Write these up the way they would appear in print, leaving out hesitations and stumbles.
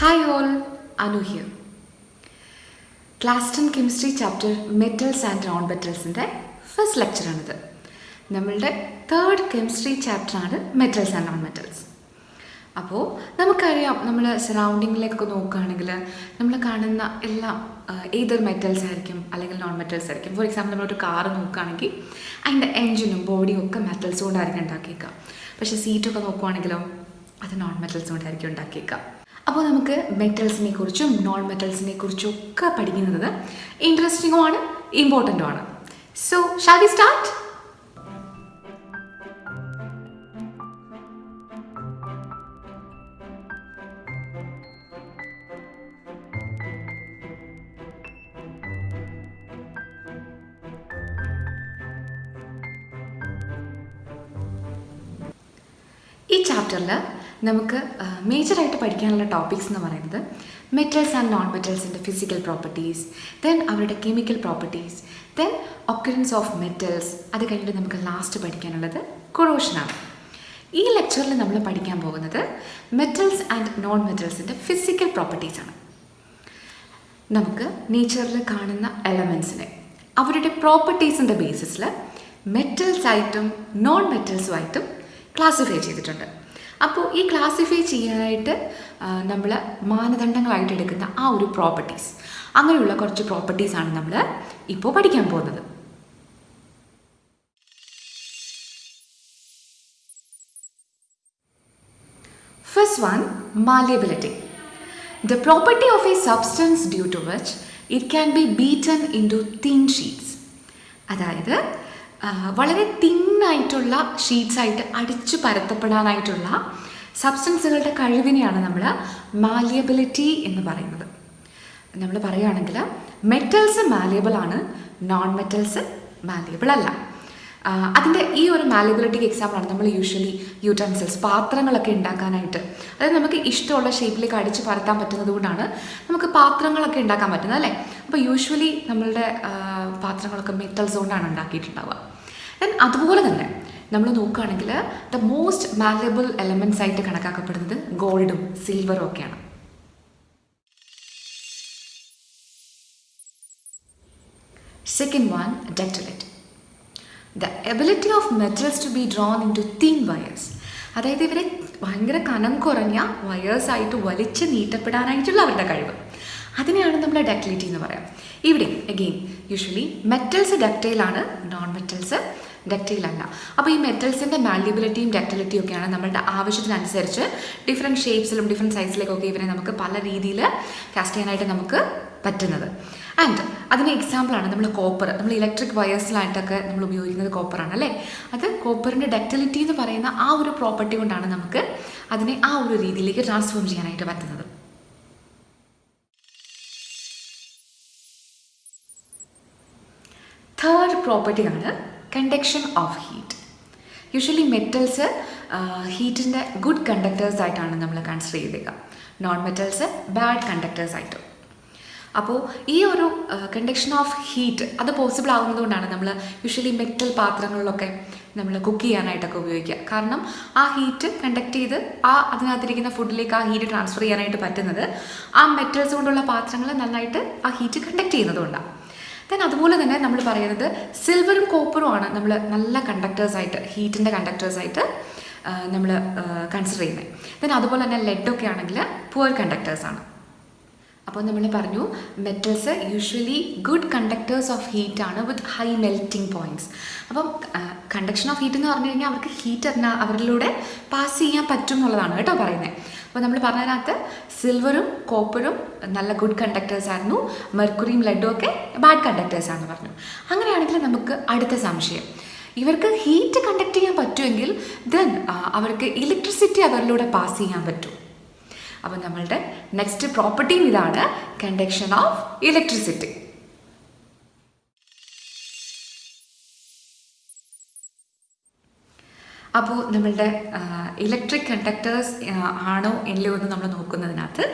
Hi all, Anu here. Class 10 Chemistry Chapter Metals and Non-Metals in the first lecture another. നമ്മളുടെ third chemistry ചാപ്റ്ററാണ് metals and non metals. അപ്പോൾ നമുക്കറിയാം, നമ്മൾ സറൗണ്ടിങ്ങിലേക്കൊക്കെ നോക്കുകയാണെങ്കിൽ നമ്മൾ കാണുന്ന എല്ലാം ഏതൊർ മെറ്റൽസ് ആയിരിക്കും അല്ലെങ്കിൽ നോൺ മെറ്റൽസ് ആയിരിക്കും. ഫോർ എക്സാമ്പിൾ നമ്മളൊരു കാറ് നോക്കുകയാണെങ്കിൽ അതിൻ്റെ എൻജിനും ബോഡിയും ഒക്കെ മെറ്റൽസ് കൊണ്ടായിരിക്കും ഉണ്ടാക്കിയേക്കാം. പക്ഷേ സീറ്റൊക്കെ നോക്കുകയാണെങ്കിലോ അത് നോൺ മെറ്റൽസ് കൊണ്ടായിരിക്കും ഉണ്ടാക്കിയേക്കാം. അപ്പോൾ നമുക്ക് മെറ്റൽസിനെ കുറിച്ചും നോൺ മെറ്റൽസിനെ കുറിച്ചും ഒക്കെ പഠിക്കുന്നത് ഇൻട്രസ്റ്റിംഗുമാണ്, ഇമ്പോർട്ടൻറ്റുമാണ്. So shall we start? ഈ ചാപ്റ്ററിൽ നമുക്ക് മേജറായിട്ട് പഠിക്കാനുള്ള ടോപ്പിക്സ് എന്ന് പറയുന്നത് മെറ്റൽസ് ആൻഡ് നോൺ മെറ്റൽസിൻ്റെ ഫിസിക്കൽ പ്രോപ്പർട്ടീസ്, ദെൻ അവരുടെ chemical properties, then occurrence of metals. അത് കഴിഞ്ഞിട്ട് നമുക്ക് ലാസ്റ്റ് പഠിക്കാനുള്ളത് കൊറോഷനാണ്. ഈ ലെക്ചറിൽ നമ്മൾ പഠിക്കാൻ പോകുന്നത് മെറ്റൽസ് ആൻഡ് നോൺ മെറ്റൽസിൻ്റെ ഫിസിക്കൽ പ്രോപ്പർട്ടീസാണ്. നമുക്ക് നേച്ചറിൽ കാണുന്ന എലമെൻസിനെ അവരുടെ പ്രോപ്പർട്ടീസിൻ്റെ ബേസിസിൽ മെറ്റൽസ് ആയിട്ടും നോൺ മെറ്റൽസുമായിട്ടും ക്ലാസിഫൈ ചെയ്തിട്ടുണ്ട്. അപ്പോൾ ഈ ക്ലാസിഫൈ ചെയ്യാനായിട്ട് നമ്മൾ മാനദണ്ഡങ്ങളായിട്ട് എടുക്കുന്ന ആ ഒരു പ്രോപ്പർട്ടീസ്, അങ്ങനെയുള്ള കുറച്ച് പ്രോപ്പർട്ടീസാണ് നമ്മൾ ഇപ്പോൾ പഠിക്കാൻ പോകുന്നത്. First one, malleability. The property of a substance due to which it can be beaten into thin sheets. അതായത് വളരെ തിന്നായിട്ടുള്ള ഷീറ്റ്സായിട്ട് അടിച്ചു പരത്തപ്പെടാനായിട്ടുള്ള സബ്സ്റ്റൻസുകളുടെ കഴിവിനെയാണ് നമ്മൾ മാലിയബിലിറ്റി എന്ന് പറയുന്നത്. നമ്മൾ പറയുകയാണെങ്കിൽ മെറ്റൽസ് മാലിയബിൾ ആണ്, നോൺ മെറ്റൽസ് മാലിയബിൾ അല്ല. അതിൻ്റെ ഈ ഒരു മാലിയബിലിറ്റിക്ക് എക്സാമ്പിളാണ് നമ്മൾ യൂഷ്വലി യൂട്ടൻസിൽസ്, പാത്രങ്ങളൊക്കെ ഉണ്ടാക്കാനായിട്ട്. അതായത് നമുക്ക് ഇഷ്ടമുള്ള ഷേപ്പിലേക്ക് അടിച്ച് പരത്താൻ പറ്റുന്നത് കൊണ്ടാണ് നമുക്ക് പാത്രങ്ങളൊക്കെ ഉണ്ടാക്കാൻ പറ്റുന്നത്, അല്ലേ? അപ്പോൾ യൂഷ്വലി നമ്മളുടെ പാത്രങ്ങളൊക്കെ മെറ്റൽസ് കൊണ്ടാണ് ഉണ്ടാക്കിയിട്ടുണ്ടാവുക. ദെൻ അതുപോലെ തന്നെ നമ്മൾ നോക്കുകയാണെങ്കിൽ ദ മോസ്റ്റ് മാലിയബിൾ എലമെൻറ്റ്സ് ആയിട്ട് കണക്കാക്കപ്പെടുന്നത് ഗോൾഡും സിൽവറും ഒക്കെയാണ്. Second one, ductility. The ability of metals to be drawn into thin wires. അതായത് ഇവരെ ഭയങ്കര കനം കുറഞ്ഞ വയേഴ്സായിട്ട് വലിച്ച് നീട്ടപ്പെടാനായിട്ടുള്ള അവരുടെ കഴിവ്, അതിനെയാണ് നമ്മൾ ഡക്റ്റിലിറ്റി എന്ന് പറയാം. ഇവിടെ അഗെയിൻ യൂഷ്വലി മെറ്റൽസ് ഡക്റ്റൈലാണ്, നോൺ മെറ്റൽസ് ഡക്റ്റൈൽ അല്ല. അപ്പോൾ ഈ മെറ്റൽസിൻ്റെ മാലിയബിലിറ്റിയും ഡക്റ്റിലിറ്റിയും ഒക്കെയാണ് നമ്മളുടെ ആവശ്യത്തിനനുസരിച്ച് ഡിഫറെൻറ്റ് ഷേപ്സിലും ഡിഫറെൻറ്റ് സൈസിലേക്കൊക്കെ ഇവരെ നമുക്ക് പല രീതിയിൽ കാസ്റ്റ് ചെയ്യാനായിട്ട് നമുക്ക് പറ്റുന്നത്. ആൻഡ് അതിന് എക്സാമ്പിളാണ് നമ്മൾ കോപ്പർ. നമ്മൾ ഇലക്ട്രിക് വയേഴ്സിലായിട്ടൊക്കെ നമ്മൾ ഉപയോഗിക്കുന്നത് കോപ്പറാണ്, അല്ലേ? അത് കോപ്പറിൻ്റെ ഡക്റ്റിലിറ്റി എന്ന് പറയുന്ന ആ ഒരു പ്രോപ്പർട്ടി കൊണ്ടാണ് നമുക്ക് അതിനെ ആ ഒരു രീതിയിലേക്ക് ട്രാൻസ്ഫോം ചെയ്യാനായിട്ട് പറ്റുന്നത്. തേർഡ് പ്രോപ്പർട്ടിയാണ് conduction of heat. Usually metals ഹീറ്റിൻ്റെ ഗുഡ് കണ്ടക്ടേഴ്സ് ആയിട്ടാണ് നമ്മൾ കൺസിഡർ ചെയ്തേക്കുക, നോൺ മെറ്റൽസ് ബാഡ് കണ്ടക്ടേഴ്സ് ആയിട്ട്. അപ്പോൾ ഈ ഒരു കണ്ടക്ഷൻ ഓഫ് ഹീറ്റ് അത് പോസിബിൾ ആവുന്നത് കൊണ്ടാണ് നമ്മൾ യൂഷ്വലി മെറ്റൽ പാത്രങ്ങളിലൊക്കെ നമ്മൾ കുക്ക് ചെയ്യാനായിട്ടൊക്കെ ഉപയോഗിക്കുക. കാരണം ആ ഹീറ്റ് കണ്ടക്ട് ചെയ്ത് അതിനകത്തിരിക്കുന്ന ഫുഡിലേക്ക് ആ ഹീറ്റ് ട്രാൻസ്ഫർ ചെയ്യാനായിട്ട് പറ്റുന്നത് ആ മെറ്റൽസ് കൊണ്ടുള്ള പാത്രങ്ങൾ നന്നായിട്ട് ആ ഹീറ്റ് കണ്ടക്ട് ചെയ്യുന്നതുകൊണ്ടാണ്. ദെൻ അതുപോലെ തന്നെ നമ്മൾ പറയുന്നത് സിൽവറും കോപ്പറും ആണ് നമ്മൾ നല്ല കണ്ടക്ടേഴ്സായിട്ട്, ഹീറ്റിൻ്റെ കണ്ടക്ടേഴ്സായിട്ട് നമ്മൾ കൺസിഡർ ചെയ്യുന്നത്. ദെൻ അതുപോലെ തന്നെ ലെഡൊക്കെ ആണെങ്കിൽ പുവർ കണ്ടക്ടേഴ്സാണ്. അപ്പോൾ നമ്മൾ പറഞ്ഞു metals usually good conductors of heat ആണ് വിത്ത് ഹൈ മെൽറ്റിംഗ് പോയിൻറ്റ്സ്. അപ്പം കണ്ടക്ഷൻ ഓഫ് ഹീറ്റ് എന്ന് പറഞ്ഞു കഴിഞ്ഞാൽ അവർക്ക് ഹീറ്റ് അവരിലൂടെ പാസ് ചെയ്യാൻ പറ്റും എന്നുള്ളതാണ് കേട്ടോ പറയുന്നത്. അപ്പോൾ നമ്മൾ പറഞ്ഞതിനകത്ത് സിൽവറും കോപ്പറും നല്ല ഗുഡ് കണ്ടക്ടേഴ്സ് ആയിരുന്നു, മെർക്കുറിയും ലെഡും ഒക്കെ ബാഡ് കണ്ടക്ടേഴ്സ് ആണെന്ന് പറഞ്ഞു. അങ്ങനെയാണെങ്കിൽ നമുക്ക് അടുത്ത സംശയം, ഇവർക്ക് ഹീറ്റ് കണ്ടക്ട് ചെയ്യാൻ പറ്റുമെങ്കിൽ ദെൻ അവർക്ക് ഇലക്ട്രിസിറ്റി അവരിലൂടെ പാസ് ചെയ്യാൻ പറ്റും. അപ്പോൾ നമ്മളുടെ നെക്സ്റ്റ് പ്രോപ്പർട്ടിയും ഇതാണ്, കണ്ടക്ഷൻ ഓഫ് ഇലക്ട്രിസിറ്റി. അപ്പോൾ നമ്മളുടെ ഇലക്ട്രിക് കണ്ടക്ടേഴ്സ് ആണോ ഇല്ലയോ എന്ന് നമ്മൾ നോക്കുന്നതിനകത്ത്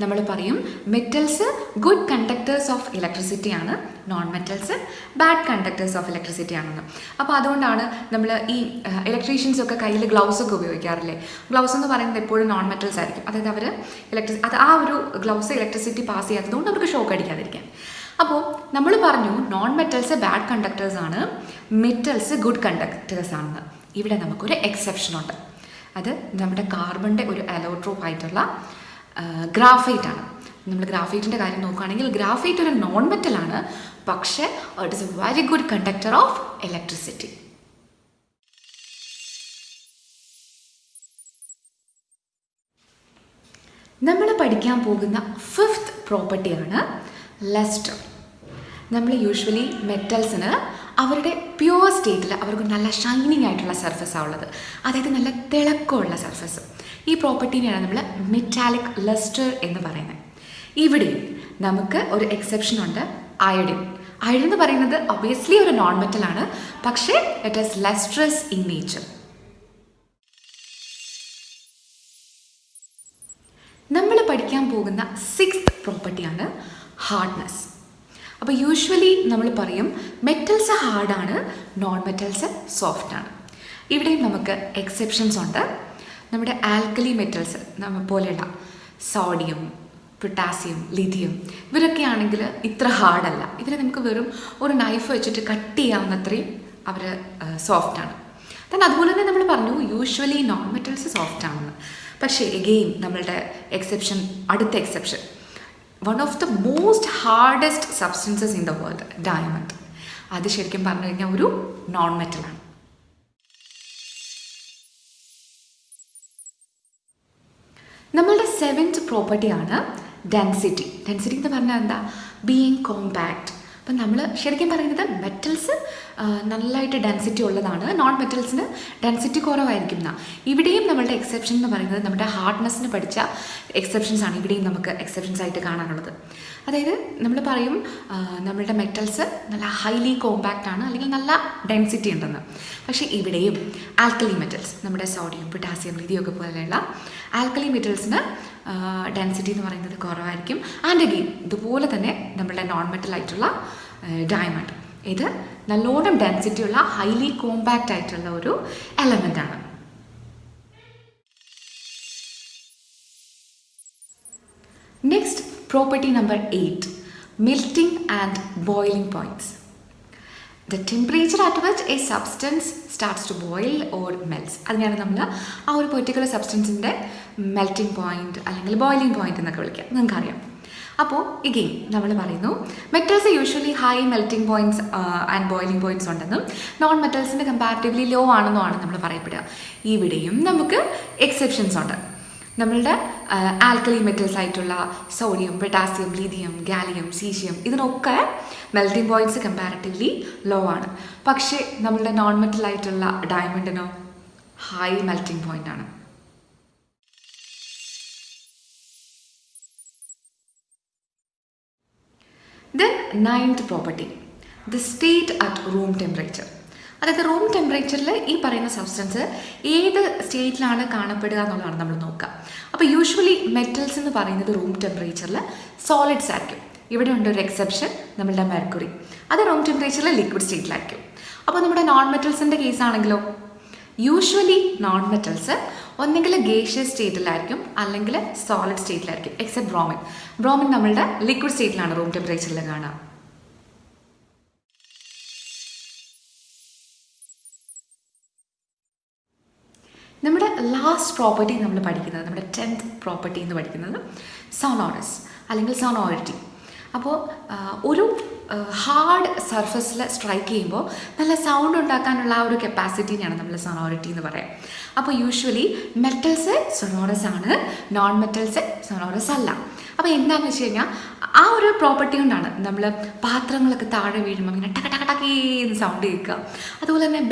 നമ്മൾ പറയും metals good conductors of electricity ആണ്, non metals bad conductors of electricity ആണെന്ന്. അപ്പോൾ അതുകൊണ്ടാണ് നമ്മൾ ഈ ഇലക്ട്രീഷ്യൻസ് ഒക്കെ കയ്യിൽ ഗ്ലൗസ് ഒക്കെ ഉപയോഗിക്കാറില്ലേ. ഗ്ലൗസ് എന്ന് പറയുന്നത് എപ്പോഴും നോൺ മെറ്റൽസ് ആയിരിക്കും. അതായത് അവർ ആ ഒരു ഗ്ലൗസ് ഇലക്ട്രിസിറ്റി പാസ് ചെയ്യാത്തതുകൊണ്ട് അവർക്ക് ഷോക്ക് അടിക്കാതിരിക്കാൻ. അപ്പോൾ നമ്മൾ പറഞ്ഞു നോൺ മെറ്റൽസ് ബാഡ് കണ്ടക്ടേഴ്സ് ആണ്, മെറ്റൽസ് ഗുഡ് കണ്ടക്ടേഴ്സ് ആണെന്ന്. ഇവിടെ നമുക്കൊരു എക്സെപ്ഷൻ ഉണ്ട്. അത് നമ്മുടെ കാർബണിൻ്റെ ഒരു അലോട്രോപ്പ് ആയിട്ടുള്ള ഗ്രാഫൈറ്റ് ആണ്. നമ്മൾ ഗ്രാഫൈറ്റിൻ്റെ കാര്യം നോക്കുകയാണെങ്കിൽ ഗ്രാഫൈറ്റ് ഒരു നോൺ മെറ്റലാണ്, പക്ഷേ it is A very good conductor of electricity. നമ്മൾ പഠിക്കാൻ പോകുന്ന 5th പ്രോപ്പർട്ടിയാണ് ലസ്റ്റർ. നമ്മൾ യൂഷ്വലി മെറ്റൽസിന് അവരുടെ പ്യുവർ സ്റ്റേറ്റിൽ അവർക്ക് നല്ല ഷൈനിങ് ആയിട്ടുള്ള സർഫസാണ് ഉള്ളത്, അതായത് നല്ല തിളക്കമുള്ള സർഫസ്. ഈ പ്രോപ്പർട്ടീനെയാണ് നമ്മൾ മെറ്റാലിക് ലസ്റ്റർ എന്ന് പറയുന്നത്. ഇവിടെയും നമുക്ക് ഒരു എക്സെപ്ഷൻ ഉണ്ട്, അയഡിൻ. അയഡിൻ എന്ന് പറയുന്നത് ഒബിയസ്ലി ഒരു നോൺ മെറ്റലാണ്, പക്ഷേ it is lustrous in nature. നമ്മൾ പഠിക്കാൻ പോകുന്ന 6th പ്രോപ്പർട്ടിയാണ് ഹാർഡ്നെസ്. അപ്പോൾ യൂഷ്വലി നമ്മൾ പറയും മെറ്റൽസ് ഹാർഡാണ്, നോൺ മെറ്റൽസ് സോഫ്റ്റാണ്. ഇവിടെയും നമുക്ക് എക്സെപ്ഷൻസ് ഉണ്ട്. നമ്മുടെ ആൽക്കലി മെറ്റൽസ് പോലെയുള്ള സോഡിയം, പൊട്ടാസ്യം, ലിഥിയം ഇവരൊക്കെ ആണെങ്കിൽ ഇത്ര ഹാർഡല്ല. ഇവരെ നമുക്ക് വെറും ഒരു നൈഫ് വെച്ചിട്ട് കട്ട് ചെയ്യാവുന്നത്രയും അവർ സോഫ്റ്റാണ്. then അതുപോലെ തന്നെ നമ്മൾ പറഞ്ഞു യൂഷ്വലി നോൺ മെറ്റൽസ് സോഫ്റ്റാണെന്ന്. പക്ഷേ എഗെയിൻ നമ്മളുടെ എക്സെപ്ഷൻ, അടുത്ത exception, one of the most hardest substances in the world, diamond. അത് ശരിക്കും പറഞ്ഞു കഴിഞ്ഞാൽ ഒരു നോൺ മെറ്റലാണ്. നമ്മളുടെ 7th പ്രോപ്പർട്ടിയാണ് ഡെൻസിറ്റി. ഡെൻസിറ്റി എന്ന് പറഞ്ഞാൽ എന്താ? Being compact. അപ്പം നമ്മൾ ശരിക്കും പറയുന്നത് മെറ്റൽസ് നല്ലതായിട്ട് ഡെൻസിറ്റി ഉള്ളതാണ്, നോൺ മെറ്റൽസിന് ഡെൻസിറ്റി കുറവായിരിക്കും എന്നാണ്. ഇവിടെയും നമ്മളുടെ എക്സെപ്ഷൻ എന്ന് പറയുന്നത് നമ്മുടെ ഹാർഡ്നെസ്സിന് പഠിച്ച എക്സെപ്ഷൻസ് ആണ് ഇവിടെയും നമുക്ക് എക്സെപ്ഷൻസ് ആയിട്ട് കാണാനുള്ളത്. അതായത് നമ്മൾ പറയും നമ്മളുടെ മെറ്റൽസ് നല്ല ഹൈലി കോമ്പാക്റ്റ് ആണ്, അല്ലെങ്കിൽ നല്ല ഡെൻസിറ്റി ഉണ്ടെന്ന്. പക്ഷേ ഇവിടെയും ആൽക്കലി മെറ്റൽസ്, നമ്മുടെ സോഡിയം, പൊട്ടാസ്യം, ലിഥിയൊക്കെ പോലെയുള്ള ആൽക്കലി മെറ്റൽസിന് ഡെൻസിറ്റി എന്ന് പറയുന്നത് കുറവായിരിക്കും. ആൻഡ് അഗെയിൻ ഇതുപോലെ തന്നെ നമ്മളുടെ നോൺ മെറ്റൽ ആയിട്ടുള്ള ഡയമണ്ട്, ഇത് നല്ലോണം ഡെൻസിറ്റി ഉള്ള ഹൈലി കോമ്പാക്റ്റ് ആയിട്ടുള്ള ഒരു എലമെൻ്റ് ആണ്. Next property number 8, melting and boiling points. The temperature at which a substance starts to boil or melts, അതിനെയാണ് നമ്മൾ ആ ഒരു പെർട്ടിക്കുലർ സബ്സ്റ്റൻസിൻ്റെ മെൽറ്റിംഗ് പോയിൻറ്റ് അല്ലെങ്കിൽ ബോയിലിംഗ് പോയിൻറ്റ് എന്നൊക്കെ വിളിക്കുക, നിങ്ങൾക്കറിയാം. അപ്പോൾ എഗെയിൻ നമ്മൾ പറയുന്നു metals usually high melting points and boiling points ഉണ്ടെന്നും നോൺ മെറ്റൽസിൻ്റെ കമ്പാരിറ്റീവ്ലി ലോ ആണെന്നുമാണ് നമ്മൾ പറയപ്പെടുക. ഇവിടെയും നമുക്ക് എക്സെപ്ഷൻസ് ഉണ്ട്. നമ്മളുടെ ആൽക്കലി മെറ്റൽസ് ആയിട്ടുള്ള sodium, potassium, lithium, gallium, caesium ഇതിനൊക്കെ മെൽറ്റിംഗ് പോയിൻറ്റ്സ് കമ്പാരിറ്റീവ്ലി ലോ ആണ്. പക്ഷേ നമ്മളുടെ നോൺ മെറ്റൽ ആയിട്ടുള്ള ഡയമണ്ടിനോ ഹൈ മെൽറ്റിംഗ് പോയിൻ്റ് ആണ്. Then 9th property, the state at room temperature. അതായത് റൂം ടെമ്പറേച്ചറിൽ ഈ പറയുന്ന സബ്സ്റ്റൻസ് ഏത് സ്റ്റേറ്റിലാണ് കാണപ്പെടുക എന്നുള്ളതാണ് നമ്മൾ നോക്കുക. അപ്പോൾ യൂഷ്വലി മെറ്റൽസ് എന്ന് പറയുന്നത് റൂം ടെമ്പറേച്ചറിൽ സോളിഡ്സ് ആയിരിക്കും. ഇവിടെ ഉണ്ട് ഒരു എക്സെപ്ഷൻ, നമ്മളുടെ മെർക്കുറി, അത് റൂം ടെമ്പറേച്ചറിൽ ലിക്വിഡ് സ്റ്റേറ്റിലായിരിക്കും. അപ്പോൾ നമ്മുടെ നോൺ മെറ്റൽസിൻ്റെ കേസാണെങ്കിലോ യൂഷ്വലി നോൺ മെറ്റൽസ് ഒന്നെങ്കിൽ ഗേഷ്യസ് സ്റ്റേറ്റിലായിരിക്കും അല്ലെങ്കിൽ സോളിഡ് സ്റ്റേറ്റിലായിരിക്കും, എക്സെപ്റ്റ് ബ്രോമിൻ. ബ്രോമിൻ നമ്മളുടെ ലിക്വിഡ് സ്റ്റേറ്റിലാണ് റൂം ടെമ്പറേച്ചറിൽ കാണുക. നമ്മുടെ ലാസ്റ്റ് പ്രോപ്പർട്ടി നമ്മൾ പഠിക്കുന്നത്, നമ്മുടെ 10th പ്രോപ്പർട്ടി എന്ന് പഠിക്കുന്നത് സോണോറസ് അല്ലെങ്കിൽ സോണോറിറ്റി. അപ്പോൾ ഒരു ഹാർഡ് സർഫസിൽ സ്ട്രൈക്ക് ചെയ്യുമ്പോൾ നല്ല സൗണ്ട് ഉണ്ടാക്കാനുള്ള ആ ഒരു കപ്പാസിറ്റിനെയാണ് നമ്മൾ സോണോറിറ്റി എന്ന് പറയാം. അപ്പോൾ യൂഷ്വലി മെറ്റൽസ് സോണോറസ് ആണ്, നോൺ മെറ്റൽസ് സോണോറസ് അല്ല. അപ്പോൾ എന്താണെന്ന് വെച്ച് കഴിഞ്ഞാൽ ആ ഒരു പ്രോപ്പർട്ടി കൊണ്ടാണ് നമ്മൾ പാത്രങ്ങളൊക്കെ താഴെ വീഴുമ്പോൾ ഇങ്ങനെ ടക ടക ടക്കേന്ന് സൗണ്ട് കേൾക്കുക. അതുപോലെ തന്നെ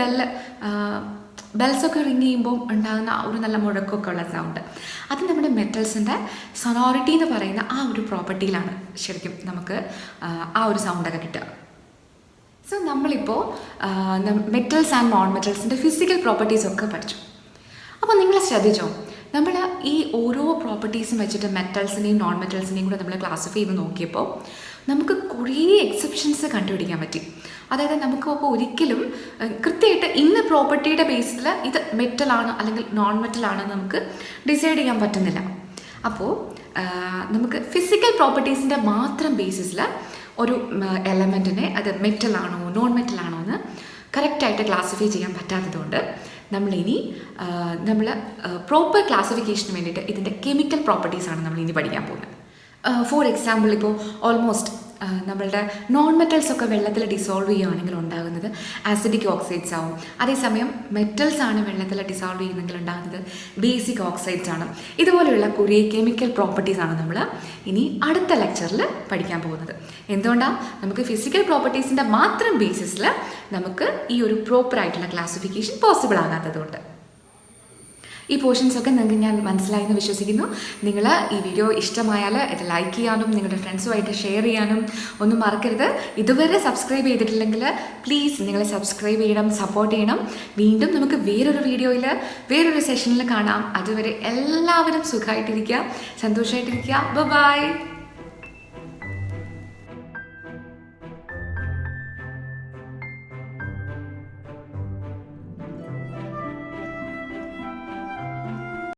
ബെൽസൊക്കെ റിങ് ചെയ്യുമ്പോൾ ഉണ്ടാകുന്ന ഒരു നല്ല മുഴക്കമൊക്കെ ഉള്ള സൗണ്ട്, അത് നമ്മുടെ മെറ്റൽസിൻ്റെ സൊനോറിറ്റി എന്ന് പറയുന്ന ആ ഒരു പ്രോപ്പർട്ടിയിലാണ് ശരിക്കും നമുക്ക് ആ ഒരു സൗണ്ടൊക്കെ കിട്ടുക. സോ നമ്മളിപ്പോൾ മെറ്റൽസ് ആൻഡ് നോൺ മെറ്റൽസിൻ്റെ ഫിസിക്കൽ പ്രോപ്പർട്ടീസൊക്കെ പഠിച്ചു. അപ്പോൾ നിങ്ങൾ ശ്രദ്ധിച്ചോ, നമ്മൾ ഈ ഓരോ പ്രോപ്പർട്ടീസും വെച്ചിട്ട് മെറ്റൽസിനെയും നോൺ മെറ്റൽസിനെയും കൂടെ നമ്മൾ ക്ലാസിഫൈ ചെയ്ത് നോക്കിയപ്പോൾ നമുക്ക് കുറേ എക്സെപ്ഷൻസ് കണ്ടുപിടിക്കാൻ പറ്റി. അതായത് നമുക്ക് അപ്പോൾ ഒരിക്കലും കൃത്യമായിട്ട് ഇന്ന പ്രോപ്പർട്ടിയുടെ ബേസിൽ ഇത് മെറ്റലാണ് അല്ലെങ്കിൽ നോൺ മെറ്റലാണ് നമുക്ക് ഡിസൈഡ് ചെയ്യാൻ പറ്റുന്നില്ല. അപ്പോൾ നമുക്ക് ഫിസിക്കൽ പ്രോപ്പർട്ടീസിൻ്റെ മാത്രം ബേസിസിൽ ഒരു എലമെൻറ്റിനെ അത് മെറ്റലാണോ നോൺ മെറ്റലാണോ എന്ന് കറക്റ്റായിട്ട് ക്ലാസിഫൈ ചെയ്യാൻ പറ്റാത്തതുകൊണ്ട് നമ്മളിനി പ്രോപ്പർ ക്ലാസിഫിക്കേഷന് വേണ്ടിയിട്ട് ഇതിൻ്റെ കെമിക്കൽ പ്രോപ്പർട്ടീസാണ് നമ്മൾ ഇനി പഠിക്കാൻ പോകുന്നത്. ഫോർ എക്സാമ്പിൾ, ഇപ്പോൾ ഓൾമോസ്റ്റ് നമ്മളുടെ നോൺ മെറ്റൽസ് ഒക്കെ വെള്ളത്തിൽ ഡിസോൾവ് ചെയ്യുകയാണെങ്കിൽ ഉണ്ടാകുന്നത് ആസിഡിക് ഓക്സൈഡ്സ് ആവും. അതേസമയം മെറ്റൽസ് ആണ് വെള്ളത്തിൽ ഡിസോൾവ് ചെയ്യുന്നെങ്കിൽ ഉണ്ടാകുന്നത് ബേസിക് ഓക്സൈഡ്സ് ആണ്. ഇതുപോലെയുള്ള കുറേ കെമിക്കൽ പ്രോപ്പർട്ടീസാണ് നമ്മൾ ഇനി അടുത്ത ലെക്ചറിൽ പഠിക്കാൻ പോകുന്നത്. എന്തുകൊണ്ടാണ് നമുക്ക് ഫിസിക്കൽ പ്രോപ്പർട്ടീസിൻ്റെ മാത്രം ബേസിസിൽ നമുക്ക് ഈ ഒരു പ്രോപ്പറായിട്ടുള്ള ക്ലാസിഫിക്കേഷൻ പോസിബിൾ ആകാത്തതുകൊണ്ട്. ഈ പോർഷൻസൊക്കെ നിങ്ങൾക്ക് ഞാൻ മനസ്സിലായെന്ന് വിശ്വസിക്കുന്നു. നിങ്ങൾ ഈ വീഡിയോ ഇഷ്ടമായാൽ ഇത് ലൈക്ക് ചെയ്യാനും നിങ്ങളുടെ ഫ്രണ്ട്സുമായിട്ട് ഷെയർ ചെയ്യാനും ഒന്നും മറക്കരുത്. ഇതുവരെ സബ്സ്ക്രൈബ് ചെയ്തിട്ടില്ലെങ്കിൽ പ്ലീസ് നിങ്ങൾ സബ്സ്ക്രൈബ് ചെയ്യണം, സപ്പോർട്ട് ചെയ്യണം. വീണ്ടും നമുക്ക് വേറൊരു വീഡിയോയിൽ വേറൊരു സെഷനിൽ കാണാം. അതുവരെ എല്ലാവരും സുഖമായിട്ടിരിക്കുക, സന്തോഷമായിട്ടിരിക്കുക. ബൈ.